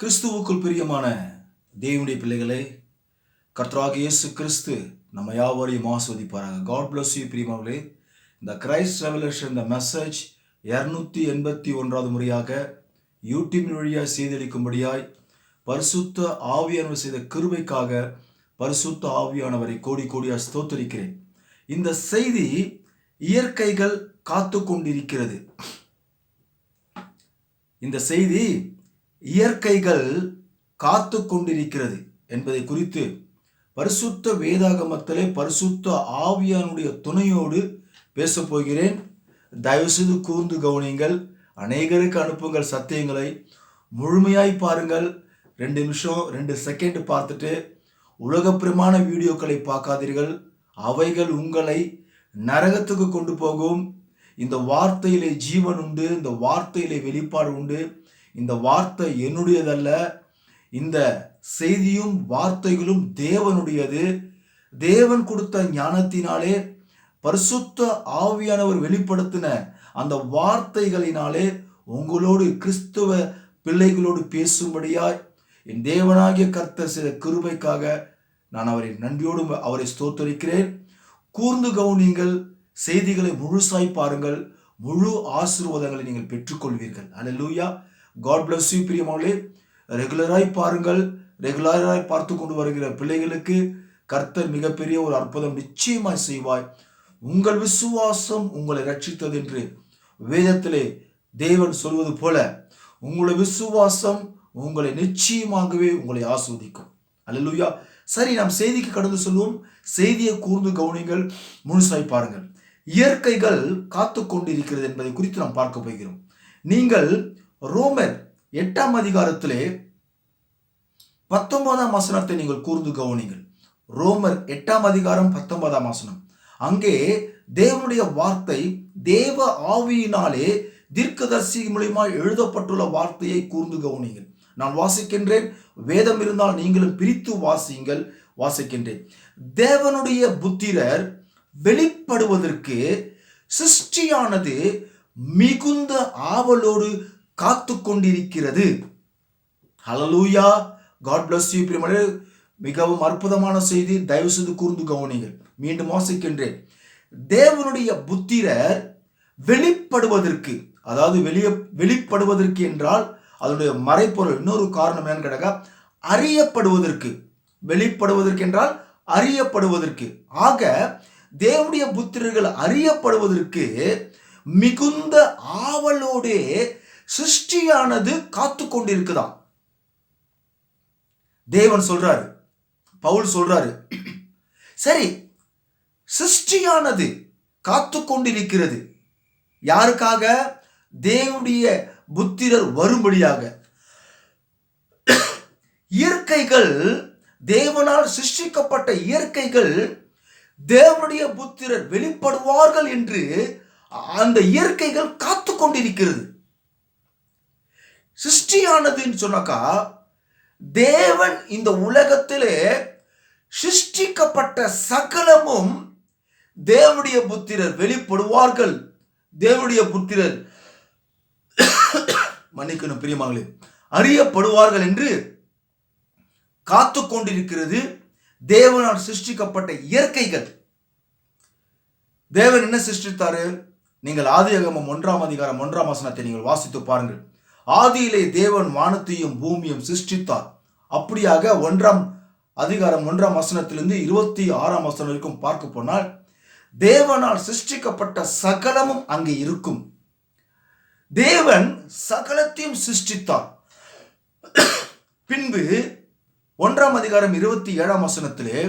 கிறிஸ்துவுக்குள் பிரியமான தேவனுடைய பிள்ளைகளே, கர்த்தராகிய இயேசு கிறிஸ்து நம்ம யாவரையும் ஆசீர்வதிப்பாராக. காட் பிளஸ் யூ பிரியமானவர்களே. இந்த கிரைஸ்ட் ரெவலேஷன் இந்த மெசேஜ் 281வது முறையாக யூடியூபின் வழியாக செய்தளிக்கும்படியாய் பரிசுத்த ஆவியானவர் செய்த கிருபைக்காக பரிசுத்த ஆவியானவரை கோடி கோடியாக ஸ்தோத்தரிக்கிறேன். இந்த செய்தி இயற்கைகள் காத்து கொண்டிருக்கிறது. இந்த செய்தி இயற்கைகள் காத்து கொண்டிருக்கிறது என்பதை குறித்து பரிசுத்த வேதாகமத்திலே பரிசுத்த ஆவியானுடைய துணையோடு பேசப் போகிறேன். தயவுசெய்து கூர்ந்து கவனியுங்கள். அநேகருக்கு அனுப்புங்கள் சத்தியங்களை. முழுமையாய் பாருங்கள். 2 நிமிஷம் 2 செகண்ட் பார்த்துட்டு உலகப்பிரமான வீடியோக்களை பார்க்காதீர்கள். அவைகள் உங்களை நரகத்துக்கு கொண்டு போகும். இந்த வார்த்தையிலே ஜீவன் உண்டு. இந்த வார்த்தையிலே வெளிப்பாடு உண்டு. இந்த வார்த்தை என்னுடையதல்ல. இந்த செய்தியும் வார்த்தைகளும் தேவனுடையது. தேவன் கொடுத்த ஞானத்தினாலே பரிசுத்த ஆவியானவர் வெளிப்படுத்தின அந்த வார்த்தைகளினாலே உங்களோடு கிறிஸ்துவ பிள்ளைகளோடு பேசும்படியாய் என் தேவனாகிய கர்த்தர் சில கிருபைக்காக நான் அவரை நன்றியோடு அவரை ஸ்தோத்தரிக்கிறேன். கூர்ந்து கவனியுங்கள். செய்திகளை முழுசாய் பாருங்கள். முழு ஆசீர்வாதங்களை நீங்கள் பெற்றுக்கொள்வீர்கள். அல்லேலூயா. காட் பிளஸ் யூ பிரியமானவர்களே. ரெகுலராய் பாருங்கள். ரெகுலராய் பார்த்து கொண்டு வருகிற பிள்ளைகளுக்கு கர்த்தர் மிகப்பெரிய ஒரு அற்புதம் நிச்சயமாய் செய்வாய். உங்கள் விசுவாசம் உங்களை ரட்சித்தது என்று வேதத்திலே தேவன் சொல்வது போல உங்களுடைய விசுவாசம் உங்களை நிச்சயமாகவே உங்களை ஆஸ்வதிக்கும். அல்லேலூயா. சரி, நாம் செய்திக்கு கடந்து சொல்லுவோம். செய்தியை கூர்ந்து கவனிங்கள். முழுசாய் பாருங்கள். இயற்கைகள் காத்து கொண்டிருக்கிறது என்பதை குறித்து நாம் பார்க்க போகிறோம். நீங்கள் ரோமர் 8ஆம் அதிகாரத்திலே 19ஆம் வசனத்தை நீங்கள் கூர்ந்து கவனிங்கள். ரோமர் 8ஆம் அதிகாரம் 19ஆம் வசனம். அங்கே தேவனுடைய வார்த்தை தேவ ஆவியினாலே தீர்க்கதரிசி மூலமாய் எழுதப்பட்டுள்ள வார்த்தையை கூர்ந்து கவனிங்கள். நான் வாசிக்கின்றேன். வேதம் இருந்தால் நீங்களும் பிரித்து வாசியுங்கள். வாசிக்கின்றேன். தேவனுடைய புத்திரர் வெளிப்படுவதற்கு சிருஷ்டியானது மிகுந்த ஆவலோடு காத்து கொண்டிருக்கிறது. ஹல்லேலூயா. காட் பிளஸ் யூ பிரியமானவர்களே. மிகவும் அற்புதமான செய்தி. தயவு செய்து கூர்ந்து கவனிங்கள். மீண்டும் வாசிக்கின்றேன். தேவனுடைய புத்திரர் வெளிப்படுவதற்கு, அதாவது வெளிப்படுவதற்கு என்றால் அதனுடைய மறைப்பொருள் இன்னொரு காரணம் என்னன்னு கேட்டாக்கா அறியப்படுவதற்கு. வெளிப்படுவதற்கு என்றால் அறியப்படுவதற்கு. ஆக தேவனுடைய புத்திரர்கள் அறியப்படுவதற்கு மிகுந்த ஆவலோடே சிருஷ்டியானது காத்து கொண்டிருக்குதாம். தேவன் சொல்றாரு, பவுல் சொல்றாரு. சரி, சிருஷ்டியானது காத்து கொண்டிருக்கிறது யாருக்காக? தேவனுடைய புத்திரர் வரும்படியாக. இயற்கைகள், தேவனால் சிருஷ்டிக்கப்பட்ட இயற்கைகள் தேவனுடைய புத்திரர் வெளிப்படுவார்கள் என்று அந்த இயற்கைகள் காத்து கொண்டிருக்கிறது. சிருஷ்டியானதுன்னு சொன்னாக்கா தேவன் இந்த உலகத்திலே சிருஷ்டிக்கப்பட்ட சகலமும் தேவனுடைய புத்திரர் வெளிப்படுவார்கள். தேவனுடைய புத்திரர் மன்னிக்கணும் பிரியமானவர்களே, அறியப்படுவார்கள் என்று காத்து கொண்டிருக்கிறது தேவனால் சிருஷ்டிக்கப்பட்ட இயற்கைகள். தேவன் என்ன சிருஷ்டித்தாரு? நீங்கள் ஆதியாகமம் 1ஆம் அதிகாரம் 1ஆம் வசனத்தை நீங்கள் வாசித்து பாருங்கள். ஆதியிலே தேவன் வானத்தையும் பூமியும் சிருஷ்டித்தார். அப்படியாக 1ஆம் அதிகாரம் 1ஆம் வசனத்திலிருந்து 26ஆம் வசனம் வரைக்கும் பார்க்க போனால் தேவனால் சிருஷ்டிக்கப்பட்ட சகலமும் அங்கே இருக்கும். தேவன் சகலத்தையும் சிருஷ்டித்தார். பின்பு 1ஆம் அதிகாரம் 27ஆம் வசனத்திலே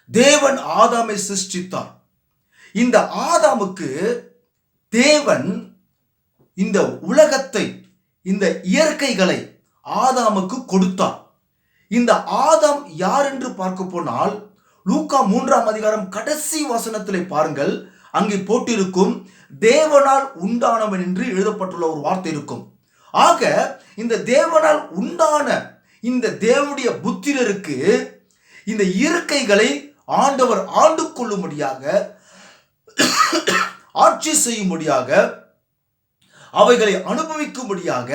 தேவன் ஆதாமை சிருஷ்டித்தார். இந்த ஆதாமுக்கு தேவன் இந்த உலகத்தை, இந்த இயற்கைகளை ஆதாமுக்கு கொடுத்தார். இந்த ஆதாம் யார் என்று பார்க்க போனால் லூக்கா 3ஆம் அதிகாரம் கடைசி வசனத்திலே பாருங்கள். அங்கே போட்டிருக்கும் தேவனால் உண்டானவன் என்று எழுதப்பட்டுள்ள ஒரு வார்த்தை இருக்கும். ஆக இந்த தேவனால் உண்டான இந்த தேவனுடைய புத்திரருக்கு இந்த இயற்கைகளை ஆண்டவர் ஆண்டு கொள்ளும்படியாக, ஆட்சி செய்யும்படியாக, அவைகளை அனுபவிக்கும்படியாக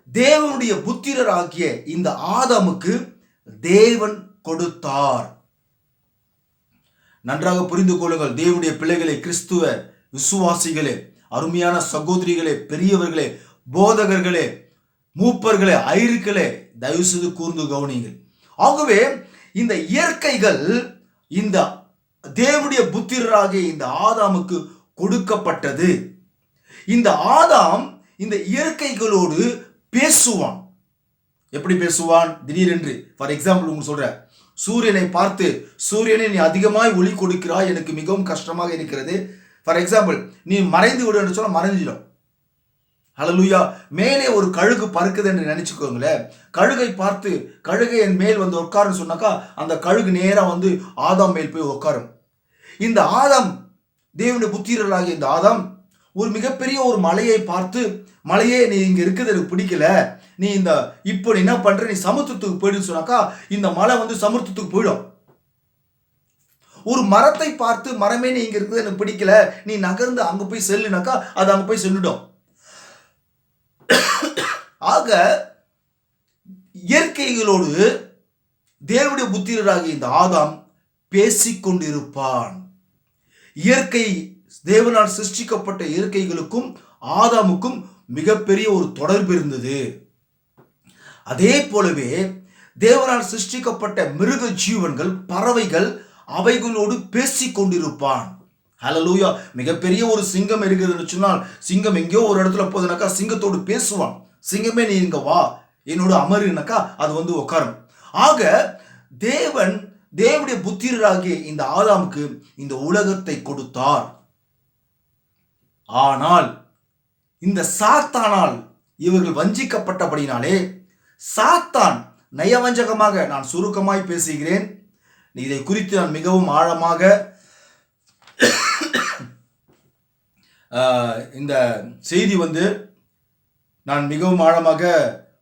தேவனுடைய புத்திரராகிய இந்த ஆதாமுக்கு தேவன் கொடுத்தார். நன்றாக புரிந்து கொள்ளுங்கள் தேவனுடைய பிள்ளைகளை, கிறிஸ்துவ விசுவாசிகளே, அருமையான சகோதரிகளே, பெரியவர்களே, போதகர்களே, மூப்பர்களே, ஐருக்களே, தயவு செய்து கூர்ந்து கவனியுங்கள். ஆகவே இந்த இயற்கைகள் இந்த தேவனுடைய புத்திரராகிய இந்த ஆதாமுக்கு கொடுக்கப்பட்டது. இந்த ஆதாம் இந்த இயற்கைகளோடு பேசுவான். எப்படி பேசுவான்? திடீரென்று ஃபார் எக்ஸாம்பிள் உங்களுக்கு சொல்றேன், சூரியனை பார்த்து, சூரியனை நீ அதிகமாய் ஒளி கொடுக்கிறாய், எனக்கு மிகவும் கஷ்டமாக இருக்கிறது. ஃபார் எக்ஸாம்பிள், நீ மறைந்து விடு என்று சொன்னா மறைஞ்சிடும். ஹல்லேலூயா. மேலே ஒரு கழுகு பறக்குது என்று நினைச்சுக்கோங்களேன். கழுகை பார்த்து, கழுகை என் மேல் வந்து உட்காருன்னு சொன்னாக்கா அந்த கழுகு நேரா வந்து ஆதாம் மேல் போய் உட்காரும். இந்த ஆதாம், தேவனுடைய புத்திரராகிய இந்த ஆதாம் ஒரு மிகப்பெரிய ஒரு மலையை பார்த்து, மலையே நீ இங்க இருக்குது எனக்கு பிடிக்கல, நீ இந்த இப்போ நீ என்ன பண்ற, நீ சமுத்திரத்துக்கு போயிடுன்னு சொன்னாக்கா இந்த மலை வந்து சமுத்திரத்துக்கு போயிடும். ஒரு மரத்தை பார்த்து, மரமே நீ இங்க இருக்குது எனக்கு பிடிக்கல, நீ நகர்ந்து அங்க போய் செல்லுனாக்கா அது அங்க போய் செல்லிடும். ஆக இயற்கைகளோடு தேவனுடைய புத்திரராகிய இந்த ஆதாம் பேசிக்கொண்டிருப்பான். இயற்கை, தேவனால் சிருஷ்டிக்கப்பட்ட இயற்கைகளுக்கும் ஆதாமுக்கும் மிகப்பெரிய ஒரு தொடர்பு இருந்தது. அதே போலவே தேவனால் சிருஷ்டிக்கப்பட்ட மிருக ஜீவன்கள், பறவைகள், அவைகளோடு பேசிக்கொண்டிருப்பான். ஹல்லேலூயா. மிகப்பெரிய ஒரு சிங்கம் இருக்குதுன்னு சொன்னால், சிங்கம் எங்கேயோ ஒரு இடத்துல போகுதுனாக்கா சிங்கத்தோடு பேசுவான். சிங்கமே நீ இங்க வா, என்னோட அமருனாக்கா அது வந்து உட்காரும். ஆக தேவன் தேவனுடைய புத்திரராகிய இந்த ஆதாமுக்கு இந்த உலகத்தை கொடுத்தார். ஆனால் இந்த சாத்தானால் இவர்கள் வஞ்சிக்கப்பட்டபடினாலே, சாத்தான் நயவஞ்சகமாக, நான் சுருக்கமாய் பேசுகிறேன், இதை குறித்து நான் மிகவும் ஆழமாக இந்த செய்தி வந்து நான் மிகவும் ஆழமாக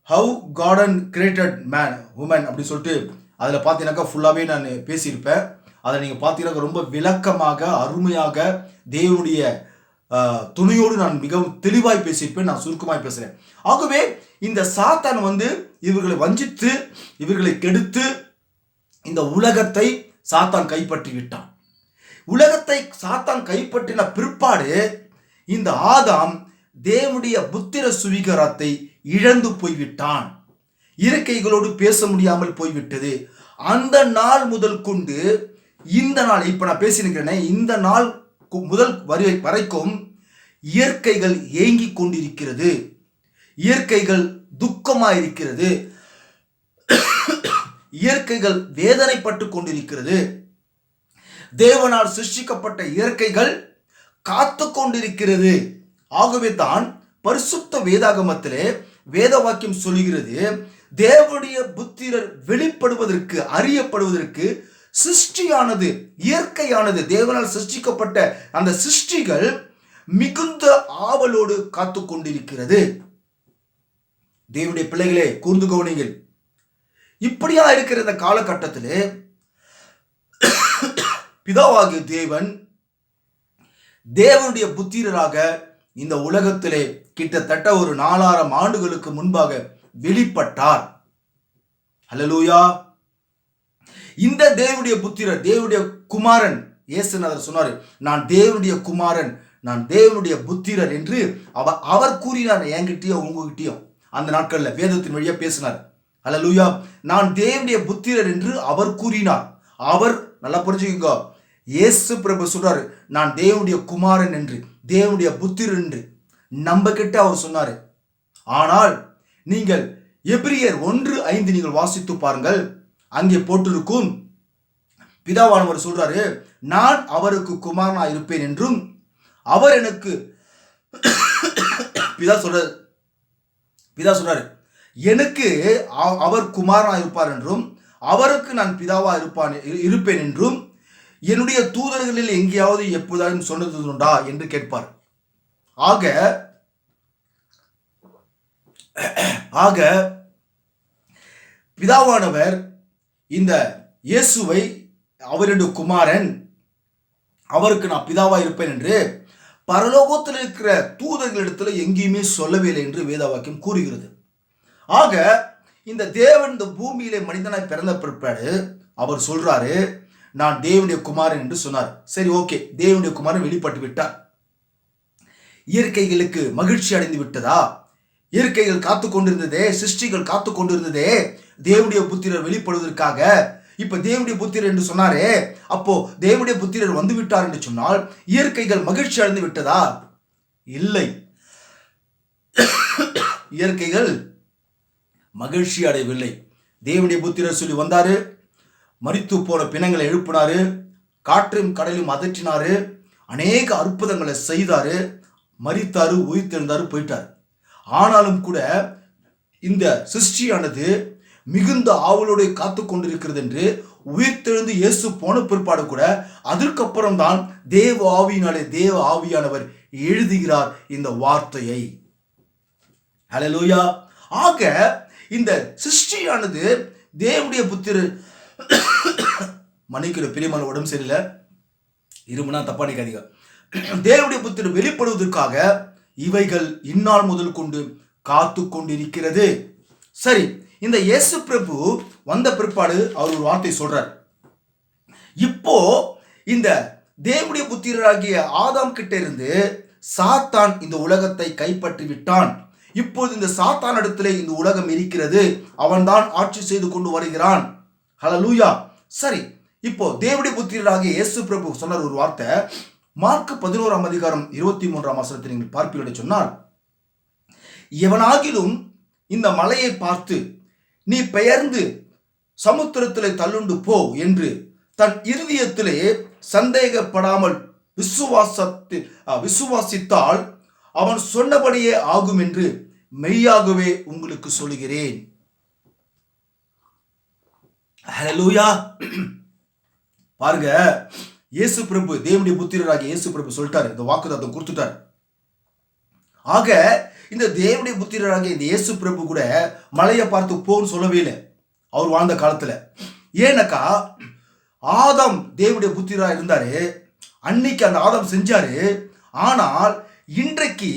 how God created man woman அப்படின்னு சொல்லிட்டு அதில் பார்த்தீங்கன்னாக்கா ஃபுல்லாகவே நான் பேசியிருப்பேன். அதை நீங்கள் பார்த்தீங்கன்னா ரொம்ப விளக்கமாக, அருமையாக, தேவனுடைய துணையோடு நான் மிகவும் தெளிவாய் பேசியிருப்பேன். நான் சுருக்கமாய் பேசுகிறேன். ஆகவே இந்த சாத்தான் வந்து இவர்களை வஞ்சித்து, இவர்களை கெடுத்து இந்த உலகத்தை சாத்தான் கைப்பற்றி விட்டான். உலகத்தை சாத்தான் கைப்பற்றின பிற்பாடு இந்த ஆதாம் தேவனுடைய புத்திர சுவிகாரத்தை இழந்து போய்விட்டான். இயற்கைகளோடு பேச முடியாமல் போய்விட்டது. அந்த நாள் முதல் கொண்டு இந்த நாள், இப்ப நான் பேசியிருக்கிறேனே, இந்த நாள் முதல் வரைக்கும் இயற்கைகள் ஏங்கிக் கொண்டிருக்கிறது. இயற்கைகள் துக்கமாயிருக்கிறது. இயற்கைகள் வேதனைப்பட்டு கொண்டிருக்கிறது. தேவனால் சிருஷ்டிக்கப்பட்ட இயற்கைகள் காத்து கொண்டிருக்கிறது. ஆகவே தான் பரிசுத்த வேதாகமத்திலே வேத வாக்கியம் சொல்கிறது, தேவனுடைய புத்திரர் வெளிப்படுவதற்கு, அறியப்படுவதற்கு சிருஷ்டியானது, இயற்கையானது, தேவனால் சிருஷ்டிக்கப்பட்ட அந்த சிருஷ்டிகள் மிகுந்த ஆவலோடு காத்து கொண்டிருக்கிறது. தேவனுடைய பிள்ளைகளே, கூர்ந்து கவனிங்கள். இப்படியா இருக்கிற இந்த காலகட்டத்திலே பிதாவாகிய தேவன் தேவனுடைய புத்திரராக இந்த உலகத்திலே கிட்டத்தட்ட ஒரு 4000 ஆண்டுகளுக்கு முன்பாக வெளிப்பட்டார். ஹல்லேலூயா. இந்த தேவனுடைய புத்திரர், தேவனுடைய குமாரன், இயேசுநாதர் சொன்னார், நான் தேவனுடைய குமாரன், நான் தேவனுடைய புத்திரர் என்று அவர் கூறினார். என்கிட்டயும் உங்ககிட்டயும் அந்த நாட்கள்ல வேதத்தின் வழியா பேசினார். ஹல்லேலூயா. நான் தேவனுடைய புத்திரர் என்று அவர் கூறினார். அவர், நல்லா புரிஞ்சுக்கோ, இயேசு பிரபு சொல்றாரு, நான் தேவனுடைய குமாரன் என்று, தேவனுடைய புத்திரர் என்று நம்ம கிட்ட அவர் சொன்னாரு. ஆனால் நீங்கள் எபிரியர் 1:5 நீங்கள் வாசித்து பாருங்கள். அங்கே போட்டிருக்கும், பிதாவானவர் சொல்றாரு, நான் அவருக்கு குமாரனா இருப்பேன் என்றும், அவர் எனக்கு பிதா சொல்றாரு, எனக்கு அவர் குமாரனா இருப்பார் என்றும், அவருக்கு நான் பிதாவா இருப்பேன் என்றும், என்னுடைய தூதர்களில் எங்கேயாவது எப்போதாவது சொன்னது உண்டா என்று கேட்பார். ஆக பிதாவானவர் இந்த இயேசுவை அவருடைய குமாரன், அவருக்கு நான் பிதாவா இருப்பேன் என்று பரலோகத்தில் இருக்கிற தூதர்களிடத்தில் எங்கேயுமே சொல்லவே இல்லை என்று வேத வாக்கியம் கூறுகிறது. ஆக இந்த தேவன் இந்த பூமியிலே மனிதனாய் பிறந்த பிற்பாடு அவர் சொல்றாரு, நான் தேவனுடைய குமாரன் என்று சொன்னார். சரி, ஓகே, தேவனுடைய குமாரன் வெளிப்பட்டு விட்டார். இயற்கைகளுக்கு மகிழ்ச்சி அடைந்து விட்டதா? இயற்கைகள் காத்து கொண்டிருந்ததே, சிருஷ்டிகள் காத்து கொண்டிருந்ததே தேவனுடைய புத்திரர் வெளிப்படுவதற்காக. இப்ப தேவனுடைய புத்திரர் என்று சொன்னாரே, அப்போ தேவனுடைய புத்திரர் வந்து விட்டார் என்று சொன்னால் இயற்கைகள் மகிழ்ச்சி அடைந்து விட்டதா? இல்லை, இயற்கைகள் மகிழ்ச்சி அடையவில்லை. தேவனுடைய புத்திரர் சொல்லி வந்தாரு, மரித்து போன பிணங்களை எழுப்பினாரு, காற்றையும் கடலையும் அதற்றினாரு, அநேக அற்புதங்களை செய்தாரு, மரித்தாரு, உயிர்த்தெழுந்தாரு, போயிட்டார். ஆனாலும் கூட இந்த சிருஷ்டியானது மிகுந்த ஆவலோடு காத்து கொண்டிருக்கிறது என்று உயிர்த்தெழுந்து இயேசு போன பிற்பாடு கூட அதற்கப்புறம் தான் தேவ ஆவியினாலே தேவ ஆவியானவர் எழுதுகிறார் இந்த வார்த்தையை. ஹல்லேலூயா. ஆக இந்த சிருஷ்டியானது தேவனுடைய புத்திரர் மன்னிக்கிற பிரியமான உடம்பு சரியில்லை, இருமுனா தப்பா நினைக்காதீங்க. தேவனுடைய புத்திரர் வெளிப்படுவதற்காக இவைகள் இந்நாள் முதல் கொண்டு காத்து கொண்டிருக்கிறது. சரி, இந்த இயேசு பிரபு வந்த பிற்பாடு அவர் ஒரு வார்த்தை சொல்றார். இப்போ இந்த தேவனுடைய புத்திரராகிய ஆதாம் கிட்ட இருந்து சாத்தான் இந்த உலகத்தை கைப்பற்றி விட்டான். இப்போது இந்த சாத்தான் இடத்திலே இந்த உலகம் இருக்கிறது, அவன்தான் ஆட்சி செய்து கொண்டு வருகிறான். ஹல்லேலூயா. சரி, இப்போ தேவனுடைய புத்திரராகிய இயேசு பிரபு சொன்னார் ஒரு வார்த்தை. மார்க் 11ஆம் அதிகாரம் 23ஆம் வசனத்தை நீங்கள் பார்ப்பீர்கள் சொன்னால், எவனாகிலும் இந்த மலையை பார்த்து நீ பெயர்ந்து சமுத்திரத்திலே தள்ளுண்டு போ என்று தன் இருதயத்திலே சந்தேகப்படாமல் விசுவாசித்தால் அவன் சொன்னபடியே ஆகும் என்று மெய்யாகவே உங்களுக்கு சொல்லுகிறேன். ஹல்லேலூயா. பாருங்க, இயேசு பிரபு தேவனுடைய புத்திரராகிய இயேசு பிரபு சொல்லிட்டாரு, இந்த வாக்குத்தத்தம் கொடுத்துட்டார். ஆக இந்த தேவனுடைய புத்திரராகிய இந்த இயேசு பிரபு கூட மலையை பார்த்து போன்னு சொல்லவே இல்லை அவர் வாழ்ந்த காலத்துல. ஏன்னாக்கா ஆதாம் தேவனுடைய புத்திரராக இருந்தாரு, அன்னைக்கு அந்த ஆதாம் செஞ்சாரு. ஆனால் இன்றைக்கு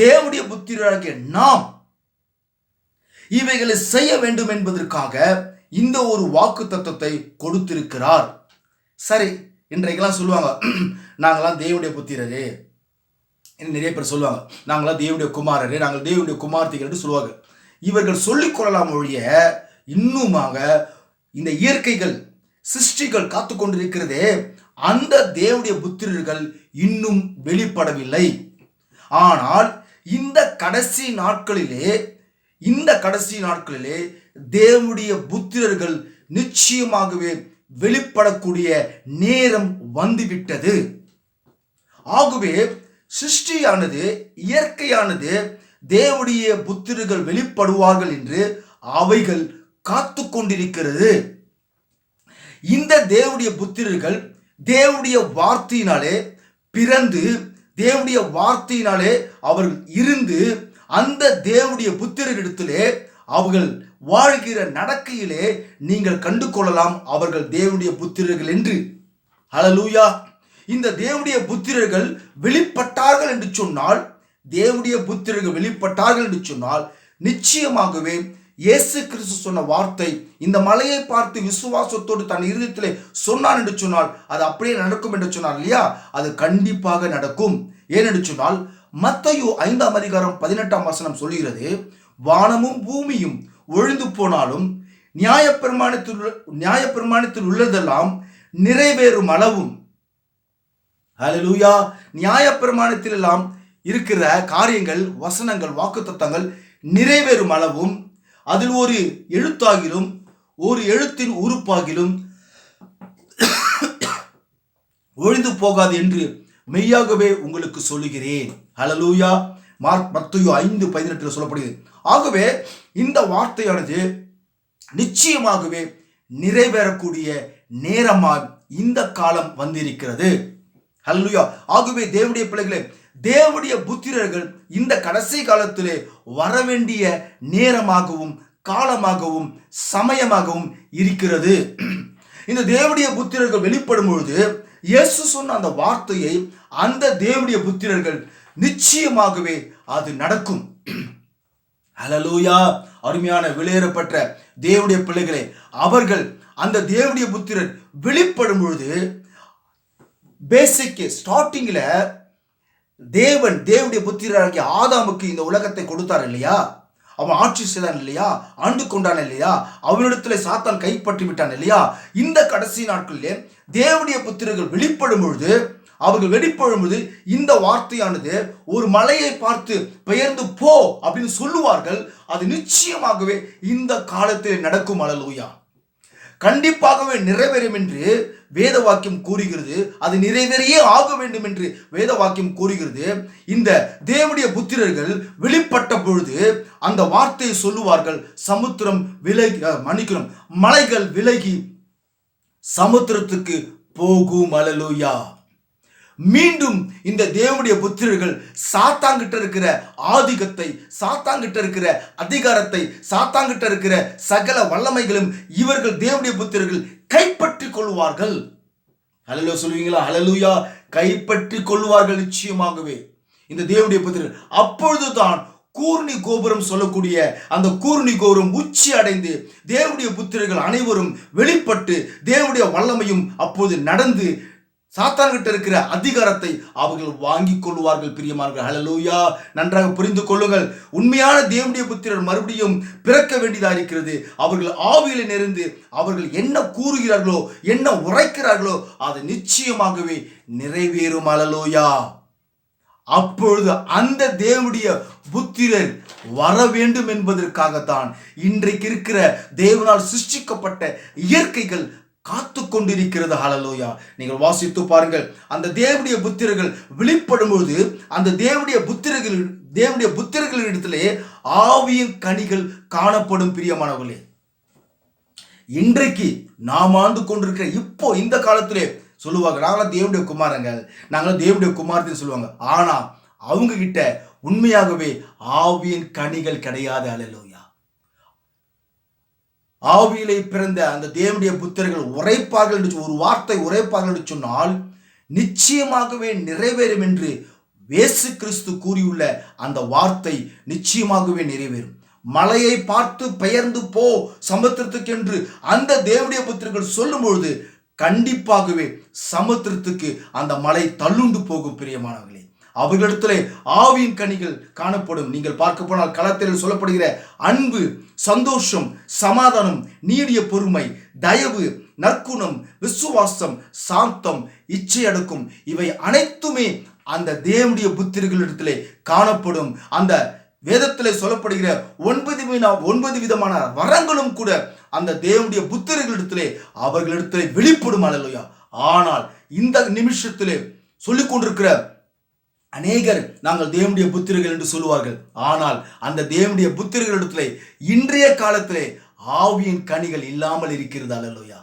தேவனுடைய புத்திரராகிய நாம் இவைகளை செய்ய வேண்டும் என்பதற்காக இந்த ஒரு வாக்கு தத்தத்தை கொடுத்திருக்கிறார். சரி, இன்றைக்கெல்லாம் சொல்லுவாங்க, நாங்களாம் தேவனுடைய புத்திரரே, நிறைய பேர் சொல்லுவாங்க, நாங்களாம் தேவனுடைய குமாரரே, நாங்கள் தேவனுடைய குமார்த்திகள் என்று சொல்லுவாங்க. இவர்கள் சொல்லிக் கொள்ளலாம் ஒழிய இன்னுமாக இந்த இயற்கைகள் சிருஷ்டிகள் காத்து கொண்டிருக்கிறதே அந்த தேவனுடைய புத்திரர்கள் இன்னும் வெளிப்படவில்லை. ஆனால் இந்த கடைசி நாட்களிலே தேவனுடைய புத்திரர்கள் நிச்சயமாகவே வெளிப்படக்கூடிய நேரம் வந்துவிட்டது. ஆகவே சிருஷ்டியானது இயற்கையானது தேவனுடைய புத்திரர்கள் வெளிப்படுவார்கள் என்று அவைகள் காத்து கொண்டிருக்கிறது. இந்த தேவனுடைய புத்திரர்கள் தேவனுடைய வார்த்தையினாலே பிறந்து தேவனுடைய வார்த்தையினாலே அவர்கள் இருந்து அந்த தேவனுடைய புத்திரரிடத்திலே அவர்கள் வாழ்கிற நடக்கையிலே நீங்கள் கண்டு கொள்ளலாம் அவர்கள் தேவனுடைய புத்திரர்கள் என்று. ஹல்லேலூயா. இந்த தேவனுடைய புத்திரர்கள் வெளிப்பட்டார்கள் என்று சொன்னால், தேவனுடைய புத்திரர்கள் வெளிப்பட்டார்கள் என்று சொன்னால் நிச்சயமாகவே இயேசு கிறிஸ்து சொன்ன வார்த்தை, இந்த மலையை பார்த்து விசுவாசத்தோடு தன் இருதயத்திலே சொன்னான் என்று சொன்னால் அது அப்படியே நடக்கும் என்று சொன்னார் இல்லையா, அது கண்டிப்பாக நடக்கும். ஏனென்று சொன்னால் மத்தேயு 5ஆம் அதிகாரம் 18ஆம் வசனம் சொல்கிறது, வானமும் பூமியும் ஒழிந்து போனாலும் நியாயப்பிரமாணத்தில் உள்ளதெல்லாம் நிறைவேறும் அளவும். ஹல்லேலூயா. நியாயப்பிரமாணத்தில் எல்லாம் இருக்கிற காரியங்கள், வசனங்கள், வாக்குத்தத்தங்கள் நிறைவேறும் அளவும் அதில் ஒரு எழுத்தாகிலும் ஒரு எழுத்தின் உறுப்பாகிலும் ஒழிந்து போகாது என்று மெய்யாகவே உங்களுக்கு சொல்லுகிறேன். ஹல்லேலூயா. மத்தேயு 5:18 சொல்லப்படுகிறது. ஆகவே இந்த வார்த்தையானது நிச்சயமாகவே நிறைவேறக்கூடிய நேரமாக இந்த காலம் வந்திருக்கிறது. ஹல்லேலூயா. ஆகவே தேவனுடைய பிள்ளைகளே, தேவனுடைய புத்திரர்கள் இந்த கடைசி காலத்திலே வரவேண்டிய நேரமாகவும் காலமாகவும் சமயமாகவும் இருக்கிறது. இந்த தேவனுடைய புத்திரர்கள் வெளிப்படும் பொழுது இயேசு சொன்ன அந்த வார்த்தையை அந்த தேவனுடைய புத்திரர்கள் நிச்சயமாகவே அது நடக்கும். ஹல்லேலூயா. அருமையான விலையேறப்பட்ட தேவனுடைய பிள்ளைகளே, அவர்கள் அந்த தேவனுடைய புத்திரர் வெளிப்படும் பொழுது பேசிக் ஸ்டார்டிங்ல தேவனுடைய புத்திரராகிய ஆதாமுக்கு இந்த உலகத்தை கொடுத்தார் இல்லையா, அவன் ஆட்சி செய்தான் இல்லையா, ஆண்டு கொண்டான் இல்லையா, அவனிடத்துல சாத்தான் கைப்பற்றி விட்டான் இல்லையா. இந்த கடைசி நாட்களிலே தேவனுடைய புத்திரர்கள் வெளிப்படும் பொழுது இந்த வார்த்தையானது ஒரு மலையை பார்த்து பெயர்ந்து போ அப்படின்னு சொல்லுவார்கள். அது நிச்சயமாகவே இந்த காலத்தில் நடக்கும். அல்லேலூயா. கண்டிப்பாகவே நிறைவேறும் என்று வேத வாக்கியம் கூறுகிறது. அது நிறைவேறியே ஆக வேண்டும் என்று வேத வாக்கியம் கூறுகிறது. இந்த தேவனுடைய புத்திரர்கள் வெளிப்பட்ட பொழுது அந்த வார்த்தையை சொல்லுவார்கள். சமுத்திரம் விலகி மலைகள் விலகி சமுத்திரத்துக்கு போகும். அல்லேலூயா. மீண்டும் இந்த தேவனுடைய புத்திரர்கள் சாத்தாங்கிட்ட இருக்கிற ஆதிக்கத்தை, சாத்தாங்கிட்ட இருக்கிற அதிகாரத்தை, சாத்தாங்கிட்ட இருக்கிற சகல வல்லமைகளும் இவர்கள் தேவனுடைய புத்திரர்கள் கைப்பற்றி கொள்வார்கள். ஹல்லேலூயா சொல்லுவீங்களா? ஹல்லேலூயா. கைப்பற்றி கொள்வார்கள் நிச்சயமாகவே இந்த தேவனுடைய புத்திரர்கள். அப்பொழுதுதான் கூர்ணி கோபுரம் சொல்லக்கூடிய அந்த கூர்ணி கோபுரம் உச்சி அடைந்து தேவனுடைய புத்திரர்கள் அனைவரும் வெளிப்பட்டு தேவனுடைய வல்லமையும் அப்போது நடந்து சாத்தான்கிட்ட இருக்கிற அதிகாரத்தை அவர்கள் வாங்கிக் கொள்வார்கள். பிரியமானவர்களே, ஹல்லேலூயா. நன்றாக புரிந்து கொள்ளுங்கள். உண்மையான தேவனுடைய புத்திரர் மறுபடியும் பிறக்க வேண்டியதாக இருக்கிறது. அவர்கள் ஆவியிலே நிறைந்து அவர்கள் என்ன கூறுகிறார்களோ, என்ன உரைக்கிறார்களோ அது நிச்சயமாகவே நிறைவேறும். ஹல்லேலூயா. அப்பொழுது அந்த தேவனுடைய புத்திரர் வர வேண்டும் என்பதற்காகத்தான் இன்றைக்கு இருக்கிற தேவனால் சிருஷ்டிக்கப்பட்ட இயற்கைகள் காத்து கொண்டிருக்கிறது. ஹல்லேலூயா. நீங்கள் வாசித்து பாருங்கள். அந்த தேவனுடைய புத்திரர்கள் வெளிப்படும் பொழுது அந்த தேவனுடைய புத்திரர்களிடத்திலே ஆவியின் கனிகள் காணப்படும். பிரியமானவர்களே, இன்றைக்கு நாம் ஆண்டு கொண்டிருக்கிற இப்போ இந்த காலத்திலே சொல்லுவாங்க, நாங்களாம் தேவனுடைய குமாரங்கள், நாங்களாம் தேவனுடைய குமாரத்தின்னு சொல்லுவாங்க. ஆனா அவங்க கிட்ட உண்மையாகவே ஆவியின் கனிகள் கிடையாது. ஹல்லேலூயா. ஆவியிலே பிறந்த அந்த தேவனுடைய புத்திரர்கள் உரைப்பார்கள் என்று ஒரு வார்த்தை உரைப்பார்கள் என்று சொன்னால் நிச்சயமாகவே நிறைவேறும் என்று இயேசு கிறிஸ்து கூறியுள்ள அந்த வார்த்தை நிச்சயமாகவே நிறைவேறும். மலையை பார்த்து பெயர்ந்து போ சமுத்திரத்துக்கு என்று அந்த தேவனுடைய புத்திரர்கள் சொல்லும் பொழுது கண்டிப்பாகவே சமுத்திரத்துக்கு அந்த மலை தள்ளுண்டு போகும். பிரியமானவர்களே, அவர்களிடத்திலே ஆவியின் கனிகள் காணப்படும். நீங்கள் பார்க்க போனால் களத்தில் சொல்லப்படுகிற அன்பு, சந்தோஷம், சமாதானம், நீடிய பொறுமை, தயவு, நற்குணம், விசுவாசம், சாந்தம், இச்சை அடக்கும், இவை அனைத்துமே அந்த தேவனுடைய புத்திரர்களிடத்திலே காணப்படும். அந்த வேதத்திலே சொல்லப்படுகிற 9 விதமான வரங்களும் கூட அந்த தேவனுடைய புத்திரர்களிடத்திலே அவர்களிடத்திலே வெளிப்படும். அல்லேலூயா. ஆனால் இந்த நிமிஷத்திலே சொல்லிக் கொண்டிருக்கிற அநேகர் நாங்கள் தேவனுடைய புத்திரர்கள் என்று சொல்லுவார்கள். ஆனால் அந்த தேவனுடைய புத்திரர்களிடத்திலே இன்றைய காலத்திலே ஆவியின் கனிகள் இல்லாமல் இருக்கிறது. அல்லேலூயா.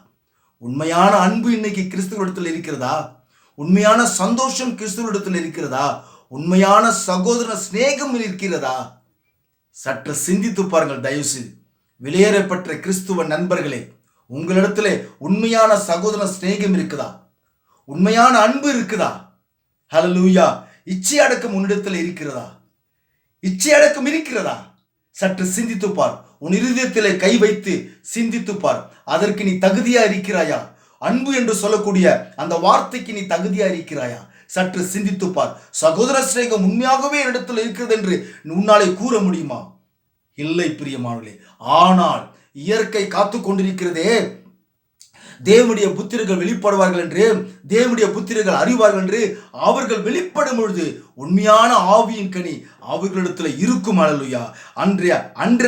உண்மையான அன்பு இன்னைக்கு கிறிஸ்துவனிடத்தில் இருக்கிறதா? உண்மையான சந்தோஷம் கிறிஸ்துவனிடத்தில் இருக்கிறதா? உண்மையான சகோதர சிநேகம் இருக்கிறதா? சற்று சிந்தித்து பாருங்கள் தயவு செய்து. விலையேறப்பட்ட கிறிஸ்துவ நண்பர்களே, உங்களிடத்திலே உண்மையான சகோதர சிநேகம் இருக்குதா? உண்மையான அன்பு இருக்குதா? ஹல்லேலூயா. இச்சை அடக்கம் உன்னிடத்தில் இருக்கிறதா? இச்சை அடக்கம் இருக்கிறதா? சற்று சிந்தித்து பார். உன் இருதயத்திலே கை வைத்து சிந்தித்து பார். அதற்கு நீ தகுதியா இருக்கிறாயா? அன்பு என்று சொல்லக்கூடிய அந்த வார்த்தைக்கு நீ தகுதியா இருக்கிறாயா? சற்று சிந்தித்து பார். சகோதர சிநேகம் உண்மையாகவே இடத்தில் இருக்கிறது என்று உன்னாலே கூற முடியுமா? இல்லை பிரியமானவர்களே. ஆனால் இயற்கை காத்து கொண்டிருக்கிறதே, தேவனுடைய புத்திரர்கள் வெளிப்படுவார்கள் என்று, தேவனுடைய புத்திரர்கள் அறிவார்கள் என்று அவர்கள் வெளிப்படும் பொழுது உண்மையான ஆவியின் கனி அவர்களிடத்தில் இருக்கும். அல்லேலூயா. அன்றைய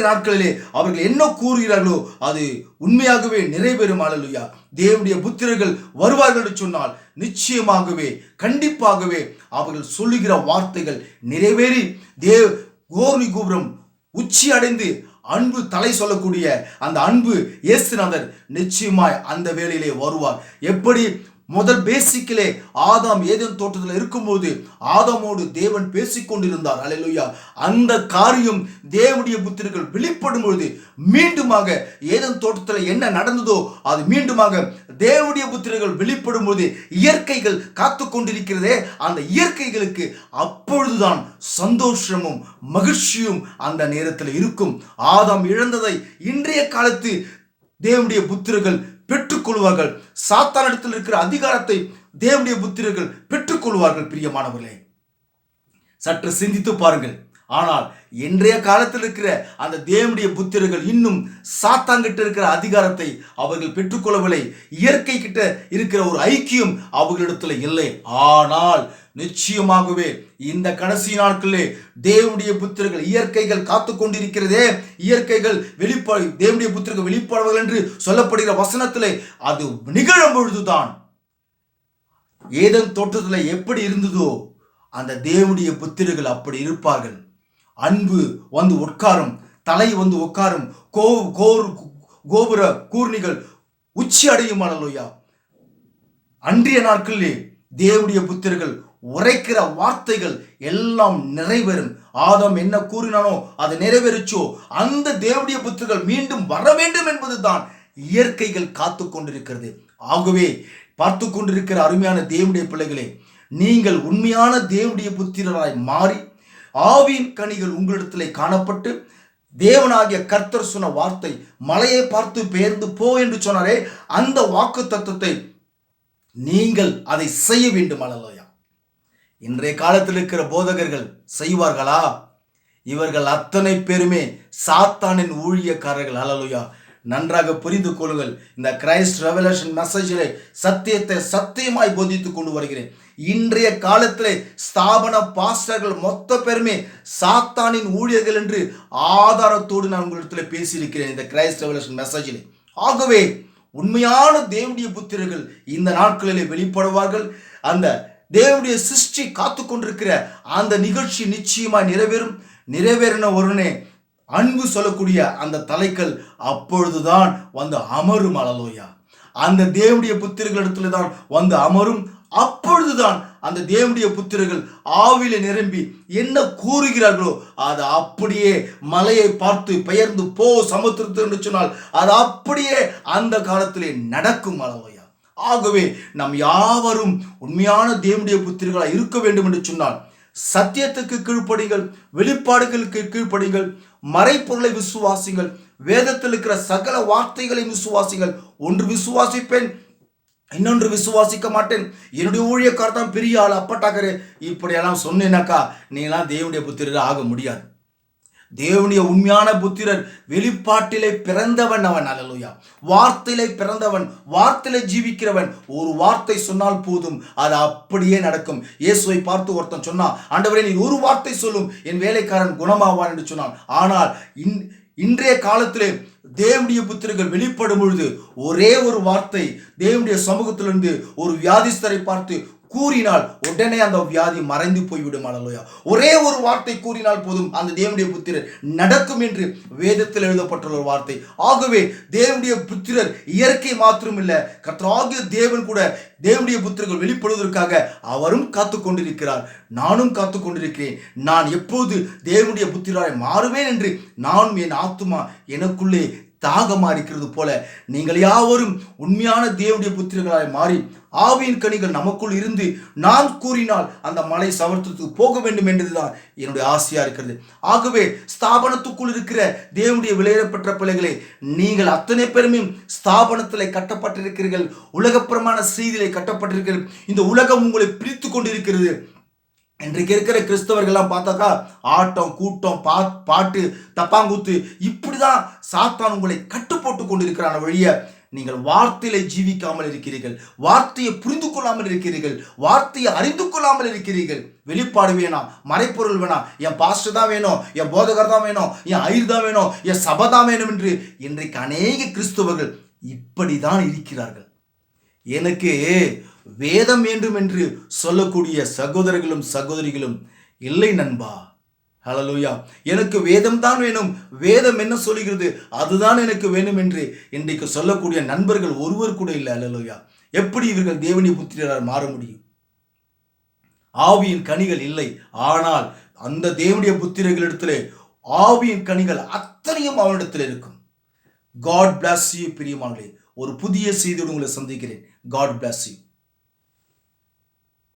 நாட்களிலே அவர்கள் என்ன கூறுகிறார்களோ அது உண்மையாகவே நிறைவேறும். அல்லேலூயா. தேவனுடைய புத்திரர்கள் வருவார்கள் என்று சொன்னால் நிச்சயமாகவே கண்டிப்பாகவே அவர்கள் சொல்லுகிற வார்த்தைகள் நிறைவேறி கோர்ணி கோபுரம் உச்சி அடைந்து அன்பு தலை சொல்லக்கூடிய அந்த அன்பு இயேசுநாதர் நிச்சயமாய் அந்த வேளையிலே வருவார். எப்படி முதல் பேசிக்கிலே ஆதாம் ஏதேன் தோட்டத்தில் இருக்கும்போது ஆதாமோடு தேவன் பேசிக்கொண்டிருந்தார். அல்லேலூயா. அந்த காரியம் தேவனுடைய புத்திரர்கள் வெளிப்படும் பொழுது மீண்டுமாக ஏதேன் தோட்டத்தில் என்ன நடந்ததோ அது மீண்டுமாக தேவனுடைய புத்திரர்கள் வெளிப்படும் போது இயற்கைகள் காத்து கொண்டிருக்கிறதே, அந்த இயற்கைகளுக்கு அப்பொழுதுதான் சந்தோஷமும் மகிழ்ச்சியும் அந்த நேரத்தில் இருக்கும். ஆதாம் இழந்ததை இன்றைய காலத்து தேவனுடைய புத்திரர்கள் பெற்றுக்கொள்வார்கள். சாத்தானிடத்தில் இருக்கிற அதிகாரத்தை தேவனுடைய புத்திரர்கள் பெற்றுக்கொள்வார்கள். பிரியமானவர்களே, சற்று சிந்தித்து பாருங்கள். ஆனால் இன்றைய காலத்தில் இருக்கிற அந்த தேவனுடைய புத்திரர்கள் இன்னும் சாத்தான்கிட்ட இருக்கிற அதிகாரத்தை அவர்கள் பெற்றுக்கொள்ளவில்லை. இயற்கை கிட்ட இருக்கிற ஒரு ஐக்கியம் அவர்களிடத்தில் இல்லை. ஆனால் நிச்சயமாகவே இந்த கடைசி நாட்களிலே தேவனுடைய புத்திரர்கள் இயற்கைகள் காத்து கொண்டிருக்கிறதே, இயற்கைகள் தேவனுடைய புத்திரர்கள் வெளிப்படுவார்கள் என்று சொல்லப்படுகிற வசனத்திலே அது நிகழும் பொழுதுதான் ஏதேன் தோட்டத்தில் எப்படி இருந்ததோ அந்த தேவனுடைய புத்திரர்கள் அப்படி இருப்பார்கள். அன்பு வந்து உட்காரும், தலை வந்து உட்காரும், கோபுர கூர்ணிகள் உச்சி அடையும். அல்லேலூயா. அன்றைய நாட்களிலே தேவனுடைய புத்திரர்கள் உரைக்கிற வார்த்தைகள் எல்லாம் நிறைவேறும். ஆதாம் என்ன கூறினானோ அது நிறைவேறிச்சோ அந்த தேவனுடைய புத்திரர்கள் மீண்டும் வர வேண்டும் என்பதுதான் இயற்கைகள் காத்து கொண்டிருக்கிறது. ஆகவே பார்த்து கொண்டிருக்கிற அருமையான தேவனுடைய பிள்ளைகளே, நீங்கள் உண்மையான தேவனுடைய புத்திரராய் மாறி ஆவியின் கனிகள் உங்களிடத்திலே காணப்பட்டு தேவனாகிய கர்த்தர் சொன்ன வார்த்தை மலையை பார்த்து பெயர்ந்து போ என்று சொன்னாரே, அந்த வாக்கு தத்துவத்தை நீங்கள் அதை செய்ய வேண்டும். அல்லேலூயா. இன்றைய காலத்தில் இருக்கிற போதகர்கள் செய்வார்களா? இவர்கள் அத்தனை பேருமே சாத்தானின் ஊழியக்காரர்கள். அல்லேலூயா. நன்றாக புரிந்து கொள்ளுங்கள். இந்த கிரைஸ்ட் ரெவலேஷன் மெசேஜிலே சத்தியத்தை சத்தியமாய் போதித்துக் கொண்டு வருகிறேன். இன்றைய காலத்திலே ஸ்தாபன பாஸ்டர்கள் மொத்த பேருமே சாத்தானின் ஊழியர்கள் என்று ஆதாரத்தோடு நான் உங்களிடத்தில் பேசியிருக்கிறேன் இந்த கிரைஸ்ட் ரெவலேஷன் மெசேஜிலே. ஆகவே உண்மையான தேவனுடைய புத்திரர்கள் இந்த நாட்களிலே வெளிப்படுவார்கள். அந்த தேவனுடைய சிருஷ்டி காத்து கொண்டிருக்கிற அந்த நிகழ்ச்சி நிச்சயமாய் நிறைவேறின உடனே அன்பு சொல்லக்கூடிய அந்த தலைகள் அப்பொழுதுதான் வந்து அமரும். அல்லேலூயா. அந்த தேவனுடைய புத்திரர்களிடத்துல தான் வந்து அமரும். அப்பொழுதுதான் அந்த தேவனுடைய புத்திரர்கள் ஆவில நிரம்பி என்ன கூறுகிறார்களோ அது அப்படியே மலையை பார்த்து பெயர்ந்து போ சமுத்திரத்தில் என்று சொன்னால் அது அப்படியே அந்த காலத்திலே நடக்கும். அல்லேலூயா. ஆகவே நாம் யாவரும் உண்மையான தேவனுடைய புத்திரர்களாக இருக்க வேண்டும் என்று சொன்னால் சத்தியத்துக்கு கீழ்ப்படிங்கள், வெளிப்பாடுகளுக்கு கீழ்ப்படிங்கள், மறைப்பொருளை விசுவாசிங்கள், வேதத்தில் இருக்கிற சகல வார்த்தைகளை விசுவாசிங்கள். ஒன்று விசுவாசிப்பேன், இன்னொன்று விசுவாசிக்க மாட்டேன், என்னுடைய ஊழியக்காரர் தான் பெரிய ஆள் அப்பட்டாக்கரு இப்படியெல்லாம் சொன்னேனாக்கா நீங்களாம் தேவனுடைய புத்திரர் ஆக முடியாது. தேவனுடைய உண்மையான புத்திரர் வெளிப்பாட்டிலே பிறந்தவன் அவன். அல்லேலூயா. வார்த்தையிலே பிறந்தவன், வார்த்தையிலே ஜீவிக்கிறவன். ஒரு வார்த்தை சொன்னால் போதும், அது அப்படியே நடக்கும். இயேசுவை பார்த்து ஒருத்தன் சொன்னான், ஆண்டவரே நீ ஒரு வார்த்தை சொல்லும் என் வேலைக்காரன் குணமாவான் என்று சொன்னான். ஆனால் இன்றைய காலத்திலே தேவனுடைய புத்திரர்கள் வெளிப்படும் பொழுது ஒரே ஒரு வார்த்தை தேவனுடைய சமூகத்திலிருந்து ஒரு வியாதிஸ்தரை பார்த்து கூறினால் உடனே அந்த வியாதி மறைந்து போய்விடும். அல்லேலூயா. ஒரே ஒரு வார்த்தை கூறினால் போதும் அந்த தேவனுடைய புத்திரர் நடக்கும் என்று வேதத்தில் எழுதப்பட்டுள்ள ஒரு வார்த்தை. ஆகவே தேவனுடைய புத்திரர் இயற்கை மாத்திரம் இல்ல, கர்த்தராகிய தேவன் கூட தேவனுடைய புத்திரர்கள் வெளிப்படுவதற்காக அவரும் காத்து கொண்டிருக்கிறார். நானும் காத்து கொண்டிருக்கிறேன். நான் எப்போது தேவனுடைய புத்திரராய் மாறுவேன் என்று நானும் என் ஆத்துமா எனக்குள்ளே தாகமா இருக்கிறது போல நீங்கள் யாவரும் உண்மையான தேவனுடைய புத்திரர்களாய் மாறி ஆவியின் கனிகள் நமக்குள் இருந்து நான் கூறினால் அந்த மலை சமர்த்தத்துக்கு போக வேண்டும் என்றுதான் என்னுடைய ஆசையா இருக்கிறது. ஆகவே ஸ்தாபனத்துக்குள் இருக்கிற தேவனுடைய விலையிடப்பட்ட பிள்ளைகளை நீங்கள் அத்தனை பேருமே ஸ்தாபனத்திலே கட்டப்பட்டிருக்கிறீர்கள், உலகப்பிரமாண செய்தியிலே கட்டப்பட்டிருக்கிறீர்கள். இந்த உலகம் உங்களை பிரித்து கொண்டிருக்கிறது. இன்றைக்கு இருக்கிற கிறிஸ்தவர்கள்லாம் பார்த்தாக்கா ஆட்டம் கூட்டம் பாட்டு தப்பாங்குத்து இப்படிதான் சாத்தான் உங்களை கட்டு போட்டு கொண்டிருக்கிறான வழிய நீங்கள் வார்த்தையில ஜீவிக்காமல் இருக்கிறீர்கள், வார்த்தையை புரிந்து கொள்ளாமல் இருக்கிறீர்கள், வார்த்தையை அறிந்து கொள்ளாமல் இருக்கிறீர்கள். வெளிப்பாடு வேணாம், மறைப்பொருள் வேணாம், என் பாஸ்டர் தான் வேணும், என் போதகர் தான் வேணும், என் ஐயர் தான் வேணும், என் சபை தான் வேணும் என்று இன்றைக்கு அநேக கிறிஸ்தவர்கள் இப்படிதான் இருக்கிறார்கள். எனக்கு வேதம் வேண்டும் என்று சொல்லக்கூடிய சகோதரர்களும் சகோதரிகளும் இல்லை நண்பா. ஹல்லேலூயா. எனக்கு வேதம் தான் வேணும், வேதம் என்ன சொல்லுகிறது அதுதான் எனக்கு வேணும் என்று இன்றைக்கு சொல்லக்கூடிய நண்பர்கள் ஒருவர் கூட இல்லை. ஹல்லேலூயா. எப்படி இவர்கள் தேவனுடைய புத்திரரால் மாற முடியும்? ஆவியின் கனிகள் இல்லை. ஆனால் அந்த தேவனுடைய புத்திரர்களிடத்திலே ஆவியின் கனிகள் அத்தனையும் அவனிடத்தில் இருக்கும். காட் பிளஸ் யூ பிரியமானவர்களே. ஒரு புதிய செய்தியோடு உங்களை சந்திக்கிறேன். God bless you.